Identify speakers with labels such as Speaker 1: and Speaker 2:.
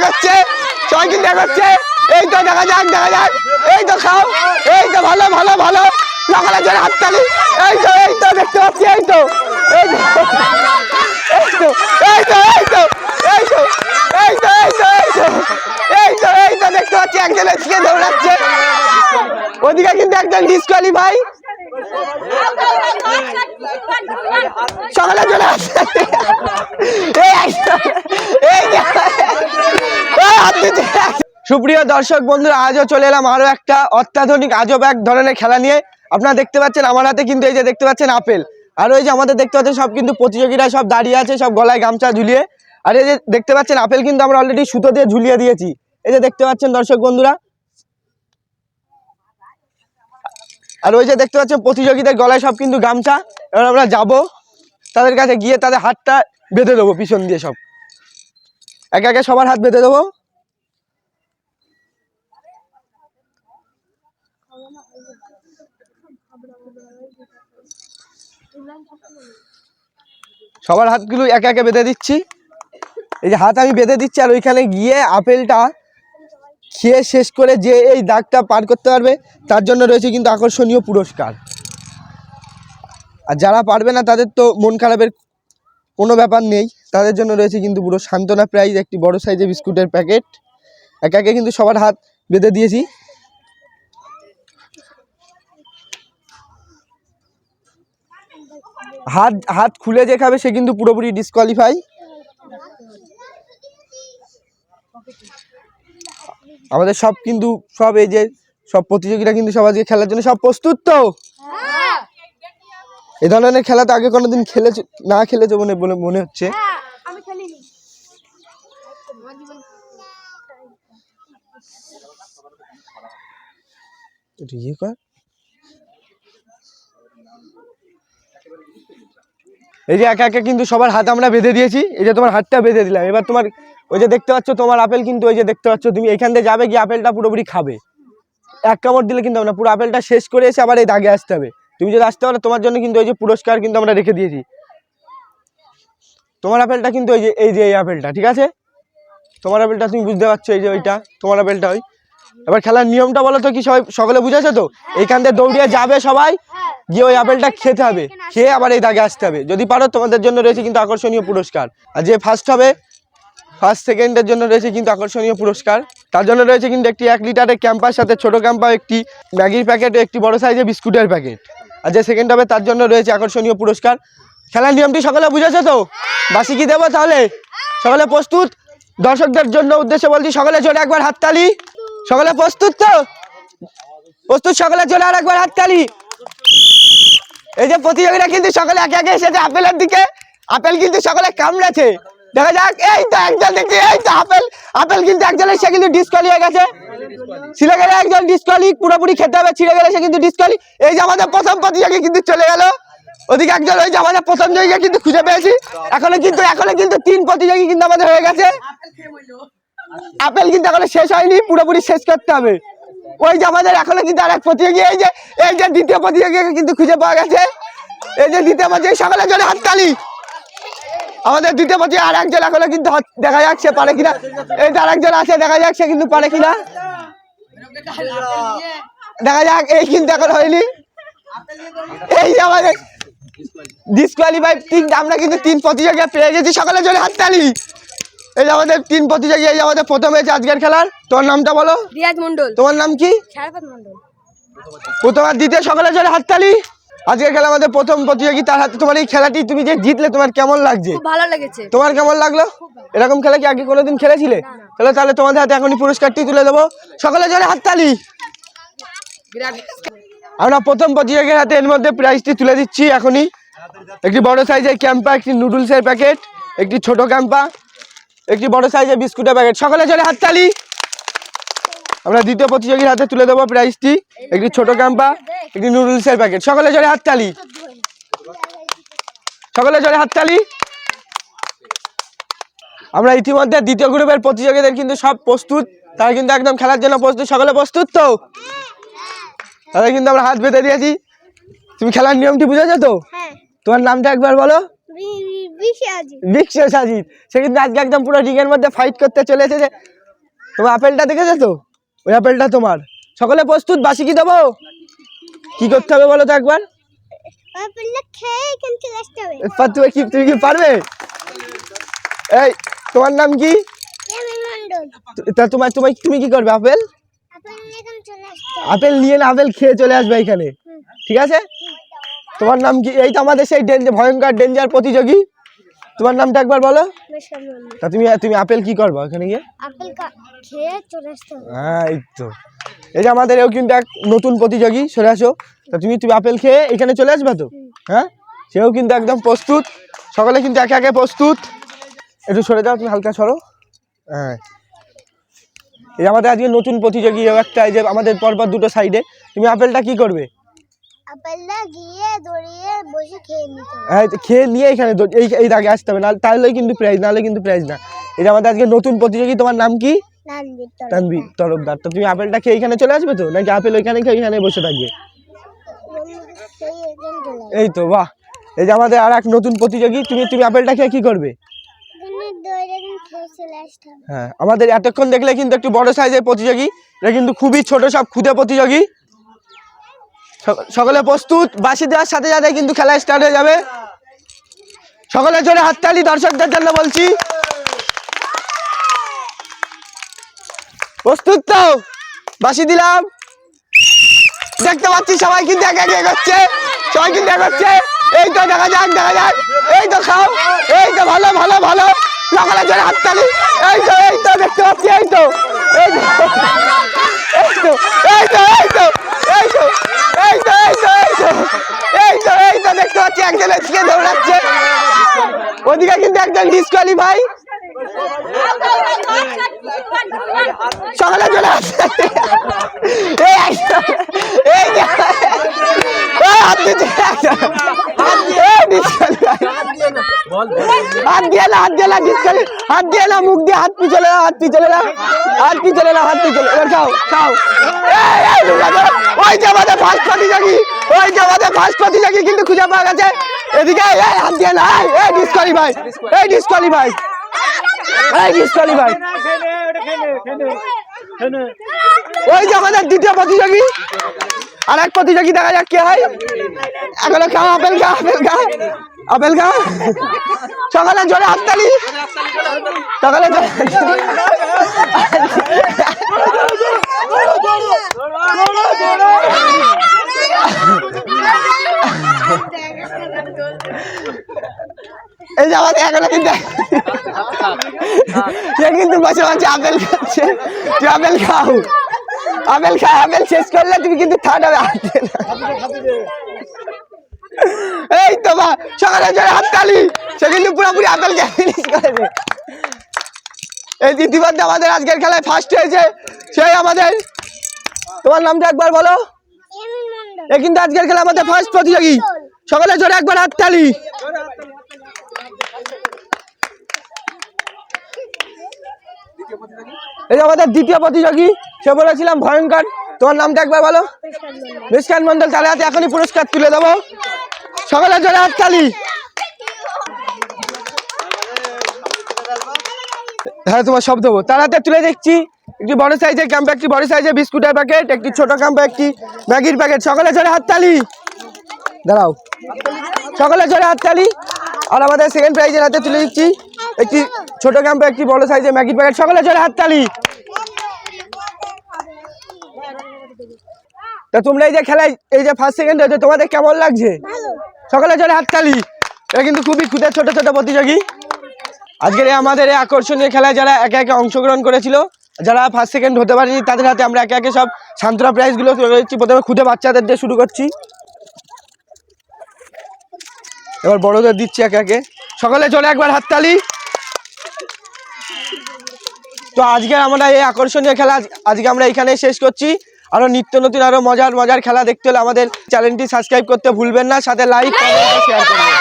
Speaker 1: এগোচ্ছে, সবাই কিন্তু এগোচ্ছে। এই তো দেখা যাক, এই তো খাও, এই তো ভালো ভালো ভালো, সকালে জোরে হাততালি। এই তো দেখতে পাচ্ছি, এই তো দেখতে পাচ্ছি একজন এদিকে দৌড়াচ্ছে, ওদিকে কিন্তু একজন ডিসকোয়ালিফাই। সকালে চলে আসছে। সুপ্রিয় দর্শক বন্ধুরা, আজও চলে এলাম আরো একটা অত্যাধুনিক আজব এক ধরনের খেলা নিয়ে। আপনারা দেখতে পাচ্ছেন আমার হাতে কিন্তু এই যে দেখতে পাচ্ছেন আপেল, আর ওই যে আমাদের দেখতে পাচ্ছেন সব কিন্তু প্রতিযোগীরা সব দাঁড়িয়ে আছে, সব গলায় গামছা ঝুলিয়ে। আর এই যে দেখতে পাচ্ছেন আপেল কিন্তু আমরা অলরেডি সুতো দিয়ে ঝুলিয়ে দিয়েছি, এই যে দেখতে পাচ্ছেন দর্শক বন্ধুরা। আর ওই যে দেখতে পাচ্ছেন প্রতিযোগীদের গলায় সব কিন্তু গামছা। এবার আমরা যাব তাদের কাছে, গিয়ে তাদের হাতটা বেঁধে দেবো পিছন দিয়ে, সব একে একে সবার হাত বেঁধে দেবো। সবার হাতগুলো একে একে বেঁধে দিচ্ছি, এই যে হাত আমি বেঁধে দিচ্ছি। আর ওইখানে গিয়ে আপেলটা খেয়ে শেষ করে যে এই দাগটা পার করতে পারবে তার জন্য রয়েছে কিন্তু আকর্ষণীয় পুরস্কার। আর যারা পারবে না তাদের তো মন খারাপের কোনো ব্যাপার নেই, তাদের জন্য রয়েছে কিন্তু পুরো সান্ত্বনা প্রাইজ, একটি বড় সাইজের বিস্কুটের প্যাকেট। একে একে কিন্তু সবার হাত বেঁধে দিয়েছি। হাত খুলে যে খাবে সে কিন্তু পুরোপুরি ডিসকোয়ালিফাই। আমাদের সব কিন্তু সব এই যে সব প্রতিযোগীরা কিন্তু সব আজকে খেলার জন্য সব প্রস্তুত। তো এই ধরনের খেলা তো আগে কোনোদিন খেলেছো বলে মনে হচ্ছে। এই যে একে একে কিন্তু সবার হাত আমরা বেঁধে দিয়েছি, এই যে তোমার হাতটা বেঁধে দিলাম। এবার তোমার ওই যে দেখতে পাচ্ছ তোমার আপেল কিন্তু ওই যে দেখতে পাচ্ছ, তুমি এখান থেকে যাবে গিয়ে আপেলটা পুরোপুরি খাবে, এক কামড় দিলে কিন্তু না, পুরো আপেলটা শেষ করে এসে আবার এই দাগে আসতে হবে। তুমি যদি আসতে পারো তোমার জন্য কিন্তু ওই যে পুরস্কার কিন্তু আমরা রেখে দিয়েছি। তোমার আপেলটা কিন্তু এই যে এই আপেলটা, ঠিক আছে, তোমার আপেলটা তুমি বুঝতে পারছো, এই যে ওইটা তোমার আপেলটা। ওই এবার খেলার নিয়মটা বলো তো কি, সকলে বুঝেছো তো? এইখান থেকে দৌড়িয়ে যাবে সবাই, গিয়ে ওই আপেলটা খেতে হবে, খেয়ে আবার এই দাগে আসতে হবে। যদি পারো তোমাদের জন্য রয়েছে কিন্তু আকর্ষণীয় পুরস্কার। আর যে ফার্স্ট হবে, ফার্স্ট সেকেন্ডের জন্য রয়েছে কিন্তু আকর্ষণীয় পুরস্কার। তার জন্য রয়েছে কিন্তু একটি 1 লিটারের ক্যাম্পার সাথে ছোট ক্যাম্পা, একটি ম্যাগির প্যাকেট, একটি বড় সাইজের বিস্কুটের প্যাকেট। আর যে সেকেন্ড হবে তার জন্য রয়েছে আকর্ষণীয় পুরস্কার। খেলার নিয়মটি সকলে বুঝেছো তো? বাসি কি দেবো তাহলে? সকলে প্রস্তুত? দর্শকদের জন্য উদ্দেশ্যে বলছি, সকলে জোরে একবার হাততালি। সকলে প্রস্তুত তো? প্রস্তুত, সকলে জোরে আর একবার হাততালি। এই যে প্রতিযোগীরা কিন্তু সকলে একে একে এসেছে আপেলের দিকে, আপেল কিন্তু সকলে কামড়েছে, দেখা যাক। এই তো একজন দেখছি, এই তো আপেল কিন্তু একজনের সে কিন্তু ডিসকোয়ালি হয়ে গেছে, ছিঁড়ে গেলে একজন ডিসকোয়ালি, পুরোপুরি খেতে হবে, ছিঁড়ে গেলে সে কিন্তু ডিসকোয়ালি। এই যে আমাদের প্রথম প্রতিযোগী কিন্তু চলে গেল ওদিকে একজন, ওই যে আমাদের প্রথম জায়গা কিন্তু খুঁজে পেয়েছি। এখনো কিন্তু 3 প্রতিযোগী কিন্তু আমাদের হয়ে গেছে। আপেল কিন্তু এখনো শেষ হয়নি, পুরোপুরি শেষ করতে হবে। ওই যে আমাদের এখনো কিন্তু আরেক প্রতিযোগী, এই যে দ্বিতীয় প্রতিযোগীকে কিন্তু খুঁজে পাওয়া গেছে, এই যে দ্বিতীয় প্রতিযোগী, সকলে জন্য হাততালি। আমাদের দ্বিতীয় প্রতিযোগী আর একজন এখনো কিন্তু দেখা যাক সে পারে কিনা, এই যে আরেকজন আছে, দেখা যাক সে কিন্তু পারে কিনা, দেখা যাক। এই কিন্তু এখন হয়নি, এই যে আমাদের ডিসকোয়ালিফাই। আমরা কিন্তু 3 প্রতিযোগী পেয়ে গেছি, সকলের জন্য হাততালি। এই যে আমাদের 3 প্রতিযোগী, এই যে আমাদের প্রথম হয়েছে আজকের খেলার। তোমার নামটা বলো? রিয়াজ মন্ডল। তোমার নাম কি? শারাফাত মন্ডল। প্রথম আর দ্বিতীয়, সকলের জন্য হাততালি। আজকের খেলা আমাদের প্রথম প্রতিযোগী, তার হাতে তোমার এই খেলাটি তুমি যে জিতলে, তোমার কেমন লাগছে? খুব ভালো লেগেছে। তোমার কেমন লাগলো? এরকম খেলা কি আগে কোনোদিন খেলেছিলে? তাহলে তোমাদের হাতে এখনই পুরস্কারটি তুলে দেবো, সকলের জন্য হাততালি। আমরা প্রথম প্রতিযোগীর হাতে এর মধ্যে প্রাইজটি তুলে দিচ্ছি এখনই। একটি বড় সাইজের ক্যাম্পা, একটি নুডলসের প্যাকেট, একটি ছোট ক্যাম্পা, একটি বড় সাইজের বিস্কুটের প্যাকেট, সকলের জন্য হাততালি। আমরা দ্বিতীয় প্রতিযোগীর হাতে তুলে দেবো প্রাইজটি, একটি ছোট ক্যাম্পা, একটি নুডলসের প্যাকেট, সকলের জন্য হাততালি। সকলের জন্য হাততালি। আমরা ইতিমধ্যে দ্বিতীয় গ্রুপের প্রতিযোগীদের কিন্তু সব প্রস্তুত, তারা কিন্তু একদম খেলার জন্য প্রস্তুত। সকলে প্রস্তুত তো? তাদের কিন্তু আমরা হাত বেঁধে দিয়েছি। তুমি খেলার নিয়মটি বুঝেছো তো? তোমার নামটা একবার বলো। বিশ্বজিৎ সে কিন্তু আজকে একদম পুরো রিংয়ের মধ্যে ফাইট করতে চলে এসেছে। তোমার আপেলটা দেখেছো তো? ওই আপেলটা তোমার। সকলে প্রস্তুত? বাসি কি দেবো? কি করতে হবে বলো তো একবার? তুমি কি পারবে? এই তোমার নাম কি? তুমি কি করবে? আপেল নিয়ে না আপেল খেয়ে চলে আসবে এখানে, ঠিক আছে? তোমার নাম কি? এই তো আমাদের সেই ভয়ঙ্কর ডেঞ্জার প্রতিযোগী, তোমার নামটা একবার বলো। তা তুমি আপেল কি করবে ওখানে গিয়ে? হ্যাঁ এই তো, এই যে আমাদের এও কিন্তু এক নতুন প্রতিযোগী, সরে আসো। তা তুমি আপেল খেয়ে এখানে চলে আসবে তো? হ্যাঁ, সেও কিন্তু একদম প্রস্তুত। সকলে কিন্তু একে একে প্রস্তুত। একটু সরে যাও, তুমি হালকা সরো। হ্যাঁ, এই আমাদের আজকে নতুন প্রতিযোগী একটা, এই যে আমাদের পরপর দুটো সাইডে। তুমি আপেলটা কি করবে? হ্যাঁ, খেয়ে নিয়ে এখানে এই দাগে আসতে হবে, না তাহলেই কিন্তু প্রাইজ, নাহলে কিন্তু প্রাইজ না। এই যে আমাদের আজকে নতুন প্রতিযোগী, তোমার নাম কি? তানভীর তরফদার। তো তুমি আপেলটা খেয়ে এখানে চলে আসবে তো, নাকি আপেল ওইখানে খেয়ে এখানে বসে থাকবে? এই তো, বাহ। এই যে আমাদের আর এক নতুন প্রতিযোগী, তুমি আপেলটা খেয়ে কি করবে? হ্যাঁ, আমাদের এতক্ষণ দেখলে কিন্তু একটু বড় সাইজের প্রতিযোগী, এটা কিন্তু খুবই ছোট সব ক্ষুদে প্রতিযোগী। সকলে প্রস্তুত? বাঁশি দেওয়ার সাথে সাথে কিন্তু খেলা স্টার্ট হয়ে যাবে। সকলে জোরে হাততালি দর্শকদের জন্য বলছি। প্রস্তুত তো? বাঁশি দিলাম। দেখতে পাচ্ছি সবাই কিন্তু একে একে এগোচ্ছে, সবাই কিন্তু এগোচ্ছে। এই তো দেখা যাক, এই তো খাও, এই তো ভালো ভালো ভালো। সকলে জোরে হাততালি। এই তো দেখতে পাচ্ছি, এই তো দেখতে পাচ্ছি একজন এদিকে দৌড়াচ্ছে, ওদিকে কিন্তু একজন ডিসকোয়ালিফাই। সকালে চলে আসছে, হাত দিয়ে না, মুখ দিয়ে হাত পিছলে না, এবার খাও। ওই যে আমাদের ফার্স্ট প্রতিযোগী কিন্তু খুঁজে পাওয়া গেছে। এদিকে হাত দিয়ে না, ডিসকোয়ালিফাই। ওই যে আমাদের দ্বিতীয় প্রতিযোগী, আর এক প্রতিযোগী, দেখা যাক কে হয়। এখনো খাও, আপেল খা। সকালে জোরে হাততালি, সকালে এই যে আমাদের এখনো কিন্তু বসে আপেল খাচ্ছে। তুই আপেল খাও, আপেল শেষ করলে তুমি কিন্তু থার্ড হবে। এই তো বা, সকালে জোরে হাততালি। সে কিন্তু পুরোপুরি আপেলকে ফিনিশ করেছে। এই ইতিমধ্যে আমাদের আজকের খেলায় ফার্স্ট হয়েছে সেই আমাদের, তোমার নামটা একবার বলো। এ কিন্তু আজকের খেলা আমাদের ফার্স্ট প্রতিযোগী, সকালে জোরে একবার হাততালি। এই যে আমাদের দ্বিতীয় প্রতিযোগী, সে বলেছিলাম ভয়ঙ্কর, তোমার নামটা একবার বলো। মিসকান মন্ডল। তাহলে হাতে এখনই পুরস্কার তুলে দেবো, সকালে জোরে হাততালি। হ্যাঁ, তোমার সব দেবো। তার হাতে তুলে দেখছি একটি বড় সাইজের ক্যাম্পে, একটি বড় সাইজের বিস্কুটের প্যাকেট, একটি ছোট ক্যাম্পে একটি ম্যাগির প্যাকেট। সকালে জোরে হাততালি। দাঁড়াও, সকালে জোরে হাততালি। আর আমাদের সেকেন্ড প্রাইজের হাতে তুলে দিচ্ছি একটি ছোট ক্যাম্পে একটি বড় সাইজের ম্যাগির প্যাকেট। সকালে জোরে হাততালি। তা তোমরা এই যে খেলায় এই যে ফার্স্ট সেকেন্ড হয়েছে, তোমাদের কেমন লাগছে? সকালে জোরে হাততালি। এটা কিন্তু খুবই ক্ষুদে ছোট ছোট প্রতিযোগী। আজকের আমাদের এই আকর্ষণীয় খেলায় যারা একে একে অংশগ্রহণ করেছিল, যারা ফার্স্ট সেকেন্ড হতে পারেনি, তাদের হাতে আমরা একে একে সব সান্ত্বনা প্রাইজগুলো তুলে দিচ্ছি। প্রথমে ক্ষুদে বাচ্চাদের দিয়ে শুরু করছি, এবার বড়দের দিচ্ছি একে একে। সকলে চলে একবার হাততালি। তো আজকে আমরা এই আকর্ষণীয় খেলা আজকে আমরা এখানে শেষ করছি। আরো নিত্য নতুন আরো মজার খেলা দেখতে হলে আমাদের চ্যানেলটি সাবস্ক্রাইব করতে ভুলবেন না, সাথে লাইক কমেন্ট শেয়ার করবেন।